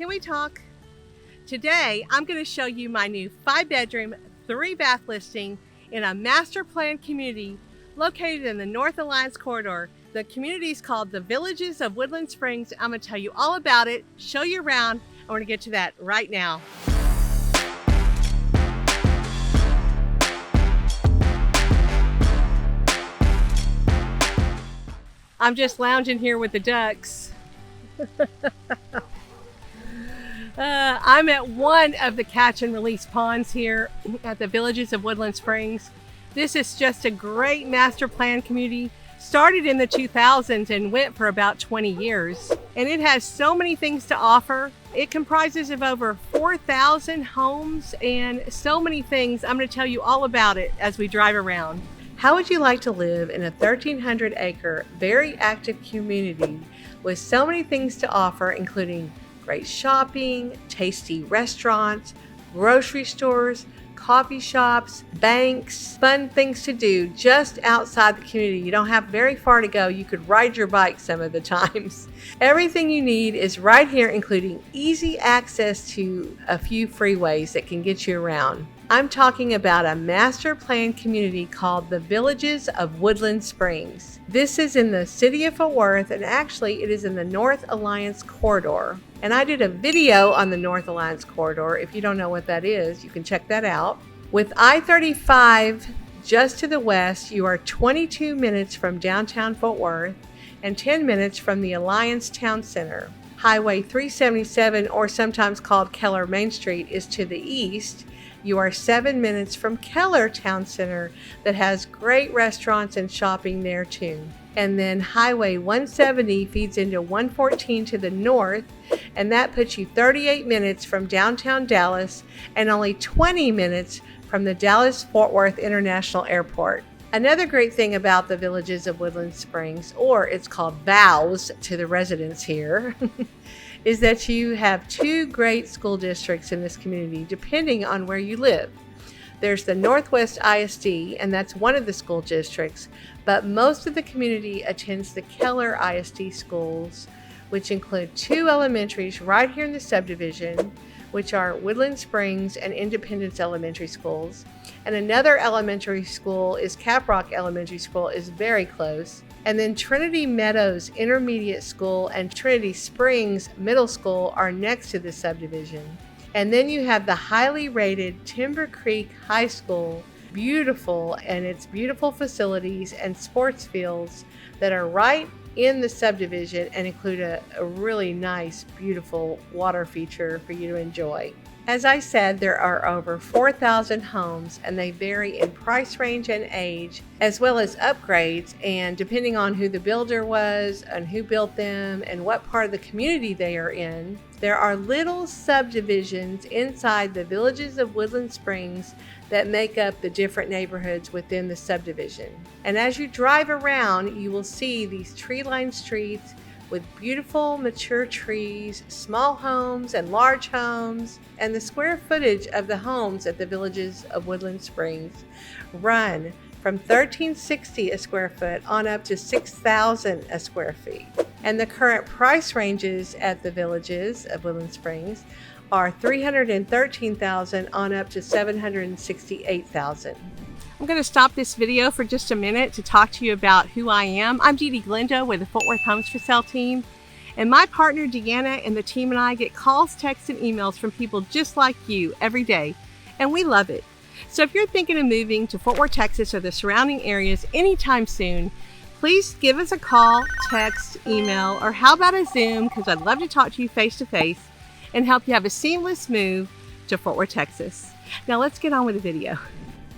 Can we talk? Today, I'm going to show you my new 5-bedroom, 3-bath listing in a master plan community located in the North Alliance Corridor. The community is called the Villages of Woodland Springs. I'm going to tell you all about it, show you around. I want to get to that right now. I'm just lounging here with the ducks. I'm at one of the catch and release ponds here at the Villages of Woodland Springs. This is just a great master plan community. Started in the 2000s and went for about 20 years. And it has so many things to offer. It comprises of over 4,000 homes and so many things. I'm going to tell you all about it as we drive around. How would you like to live in a 1,300 acre, very active community with so many things to offer, including great shopping, tasty restaurants, grocery stores, coffee shops, banks, fun things to do just outside the community? You don't have very far to go. You could ride your bike some of the times. Everything you need is right here, including easy access to a few freeways that can get you around. I'm talking about a master plan community called the Villages of Woodland Springs. This is in the city of Fort Worth, and actually it is in the North Alliance Corridor. And I did a video on the North Alliance Corridor. If you don't know what that is, you can check that out. With I-35 just to the west, you are 22 minutes from downtown Fort Worth and 10 minutes from the Alliance Town Center. Highway 377, or sometimes called Keller Main Street, is to the east. You are 7 minutes from Keller Town Center that has great restaurants and shopping there too. And then Highway 170 feeds into 114 to the north, and that puts you 38 minutes from downtown Dallas and only 20 minutes from the Dallas-Fort Worth International Airport. Another great thing about the Villages of Woodland Springs, or it's called VOWS to the residents here, is that you have 2 great school districts in this community, depending on where you live. There's the Northwest ISD, and that's one of the school districts, but most of the community attends the Keller ISD schools, which include 2 elementaries right here in the subdivision, which are Woodland Springs and Independence Elementary Schools. And another elementary school is Caprock Elementary School, is very close. And then Trinity Meadows Intermediate School and Trinity Springs Middle School are next to the subdivision. And then you have the highly rated Timber Creek High School, beautiful, and its beautiful facilities and sports fields that are right in the subdivision and include a really nice, beautiful water feature for you to enjoy. As I said, there are over 4,000 homes, and they vary in price range and age, as well as upgrades, and depending on who the builder was and who built them and what part of the community they are in. There are little subdivisions inside the Villages of Woodland Springs that make up the different neighborhoods within the subdivision. And as you drive around, you will see these tree-lined streets with beautiful mature trees, small homes and large homes, and the square footage of the homes at the Villages of Woodland Springs run from $1,360 a square foot on up to $6,000 a square feet. And the current price ranges at the Villages of Woodland Springs are $313,000 on up to $768,000. I'm going to stop this video for just a minute to talk to you about who I am. I'm Dee Dee Glendo with the Fort Worth Homes for Sale team. And my partner Deanna and the team and I get calls, texts, and emails from people just like you every day. And we love it. So if you're thinking of moving to Fort Worth, Texas or the surrounding areas anytime soon, please give us a call, text, email, or how about a Zoom, because I'd love to talk to you face to face and help you have a seamless move to Fort Worth, Texas. Now let's get on with the video.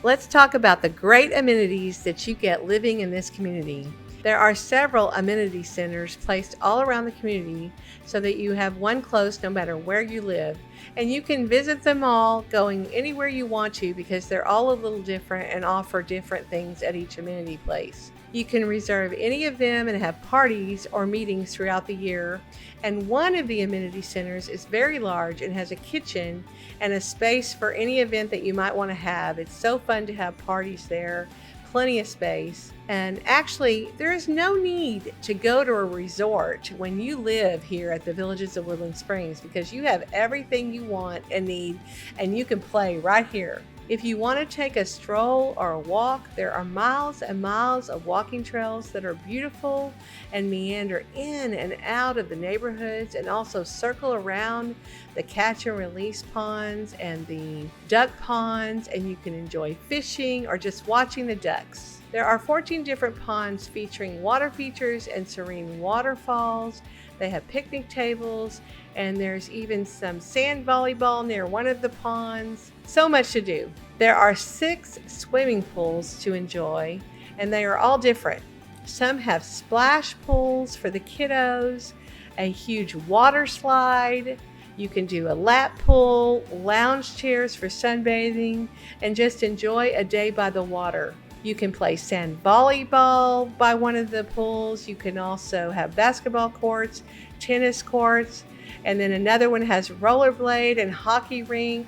Let's talk about the great amenities that you get living in this community. There are several amenity centers placed all around the community so that you have one close no matter where you live. And you can visit them all going anywhere you want to because they're all a little different and offer different things at each amenity place. You can reserve any of them and have parties or meetings throughout the year. And one of the amenity centers is very large and has a kitchen and a space for any event that you might want to have. It's so fun to have parties there, plenty of space. And actually, there is no need to go to a resort when you live here at the Villages of Woodland Springs, because you have everything you want and need, and you can play right here. If you want to take a stroll or a walk, there are miles and miles of walking trails that are beautiful and meander in and out of the neighborhoods, and also circle around the catch and release ponds and the duck ponds, and you can enjoy fishing or just watching the ducks. There are 14 different ponds featuring water features and serene waterfalls. They have picnic tables, and there's even some sand volleyball near one of the ponds. So much to do. There are 6 swimming pools to enjoy, and they are all different. Some have splash pools for the kiddos, a huge water slide. You can do a lap pool, lounge chairs for sunbathing, and just enjoy a day by the water. You can play sand volleyball by one of the pools. You can also have basketball courts, tennis courts, and then another one has rollerblade and hockey rink,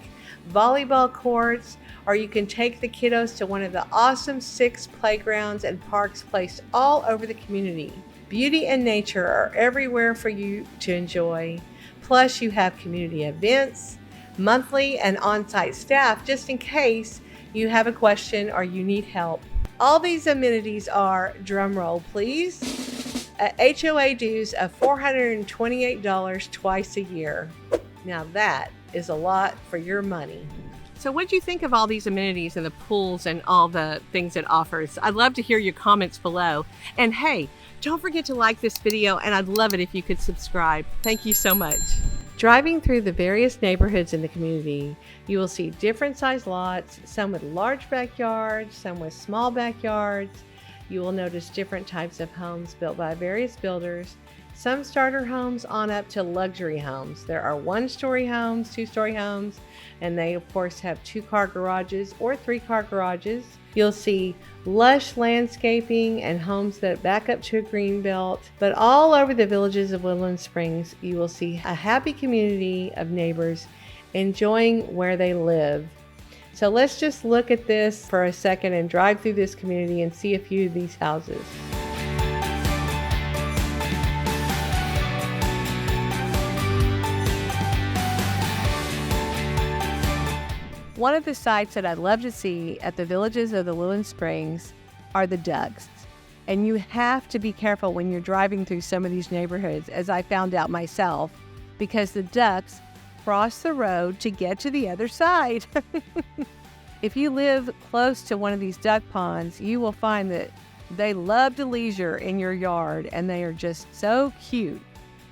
volleyball courts, or you can take the kiddos to one of the awesome 6 playgrounds and parks placed all over the community. Beauty and nature are everywhere for you to enjoy. Plus, you have community events, monthly and on-site staff just in case you have a question or you need help. All these amenities are, drumroll please, HOA dues of $428 twice a year. Now that is a lot for your money. So what do you think of all these amenities and the pools and all the things it offers? I'd love to hear your comments below. And hey, don't forget to like this video, and I'd love it if you could subscribe. Thank you so much. Driving through the various neighborhoods in the community, you will see different size lots, some with large backyards, some with small backyards. You will notice different types of homes built by various builders, some starter homes on up to luxury homes. There are 1-story homes, 2-story homes, and they of course have 2-car garages or 3-car garages. You'll see lush landscaping and homes that back up to a green belt. But all over the Villages of Woodland Springs, you will see a happy community of neighbors enjoying where they live. So let's just look at this for a second and drive through this community and see a few of these houses. One of the sights that I'd love to see at the Villages of the Woodland Springs are the ducks. And you have to be careful when you're driving through some of these neighborhoods, as I found out myself, because the ducks cross the road to get to the other side. If you live close to one of these duck ponds, you will find that they love to leisure in your yard, and they are just so cute.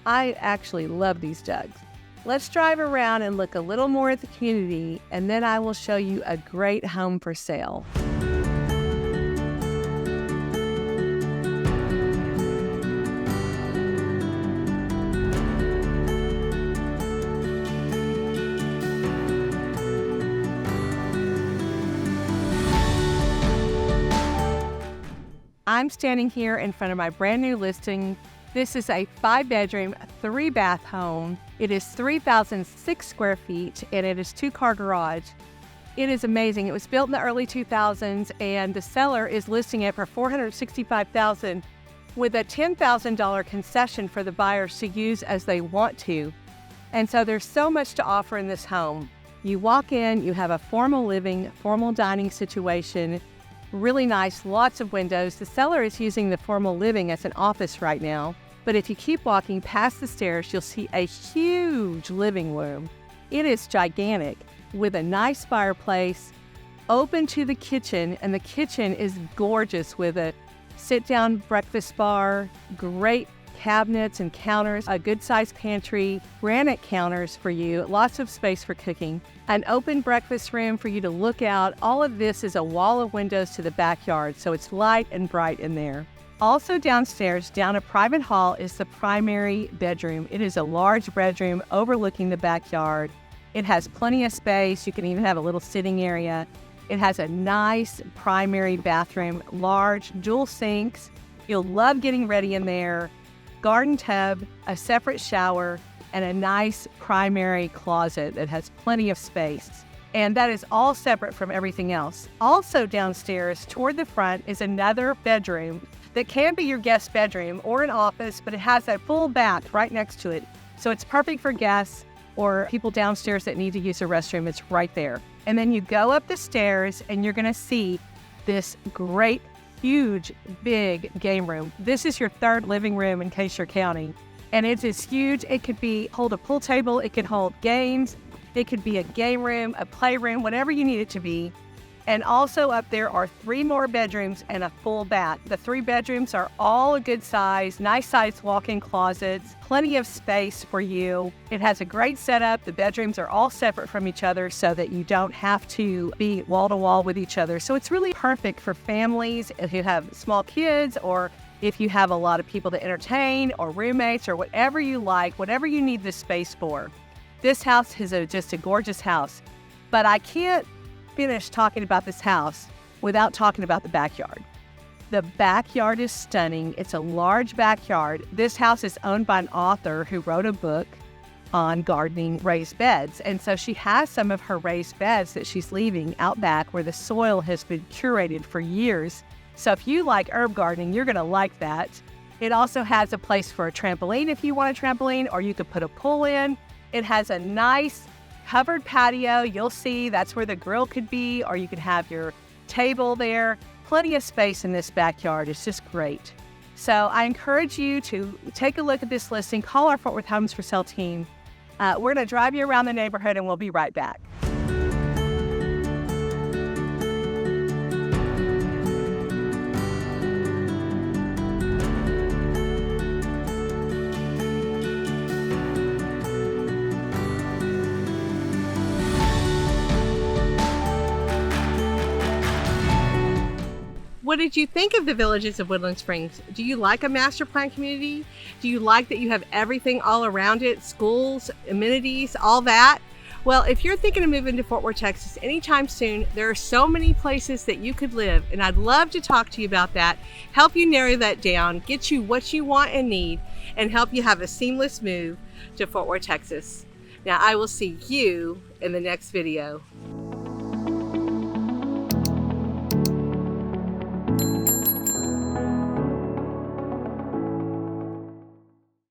I actually love these ducks. Let's drive around and look a little more at the community, and then I will show you a great home for sale. I'm standing here in front of my brand new listing. This is a 5-bedroom, 3-bath home. It is 3,006 square feet, and it is 2-car garage. It is amazing. It was built in the early 2000s, and the seller is listing it for $465,000 with a $10,000 concession for the buyers to use as they want to. And so there's so much to offer in this home. You walk in, you have a formal living, formal dining situation, really nice, lots of windows. The seller is using the formal living as an office right now. But if you keep walking past the stairs, you'll see a huge living room. It is gigantic, with a nice fireplace, open to the kitchen, and the kitchen is gorgeous with a sit-down breakfast bar, great cabinets and counters, a good-sized pantry, granite counters for you, lots of space for cooking, an open breakfast room for you to look out. All of this is a wall of windows to the backyard, so it's light and bright in there. Also downstairs, down a private hall, is the primary bedroom. It is a large bedroom overlooking the backyard. It has plenty of space. You can even have a little sitting area. It has a nice primary bathroom, large dual sinks. You'll love getting ready in there. Garden tub, a separate shower, and a nice primary closet that has plenty of space. And that is all separate from everything else. Also downstairs toward the front is another bedroom that can be your guest bedroom or an office, but it has a full bath right next to it. So it's perfect for guests or people downstairs that need to use a restroom. It's right there. And then you go up the stairs and you're gonna see this great, huge, big game room. This is your third living room in case you're counting. And it is huge. It could hold a pool table. It could hold games. It could be a game room, a playroom, whatever you need it to be. And also up there are 3 more bedrooms and a full bath. The 3 bedrooms are all a good size, nice sized walk-in closets, plenty of space for you. It has a great setup. The bedrooms are all separate from each other so that you don't have to be wall to wall with each other. So it's really perfect for families if you have small kids or if you have a lot of people to entertain or roommates or whatever you like, whatever you need this space for. This house is just a gorgeous house, but I can't finish talking about this house without talking about the backyard. The backyard is stunning. It's a large backyard. This house is owned by an author who wrote a book on gardening raised beds. And so she has some of her raised beds that she's leaving out back where the soil has been curated for years. So if you like herb gardening, you're going to like that. It also has a place for a trampoline if you want a trampoline, or you could put a pool in. It has a nice covered patio. You'll see that's where the grill could be, or you could have your table there. Plenty of space in this backyard. It's just great. So I encourage you to take a look at this listing. Call our Fort Worth Homes for Sale team. We're going to drive you around the neighborhood and we'll be right back. What did you think of the Villages of Woodland Springs? Do you like a master plan community? Do you like that you have everything all around it, schools, amenities, all that? Well, if you're thinking of moving to Fort Worth, Texas anytime soon, there are so many places that you could live, and I'd love to talk to you about that, help you narrow that down, get you what you want and need, and help you have a seamless move to Fort Worth, Texas. Now, I will see you in the next video.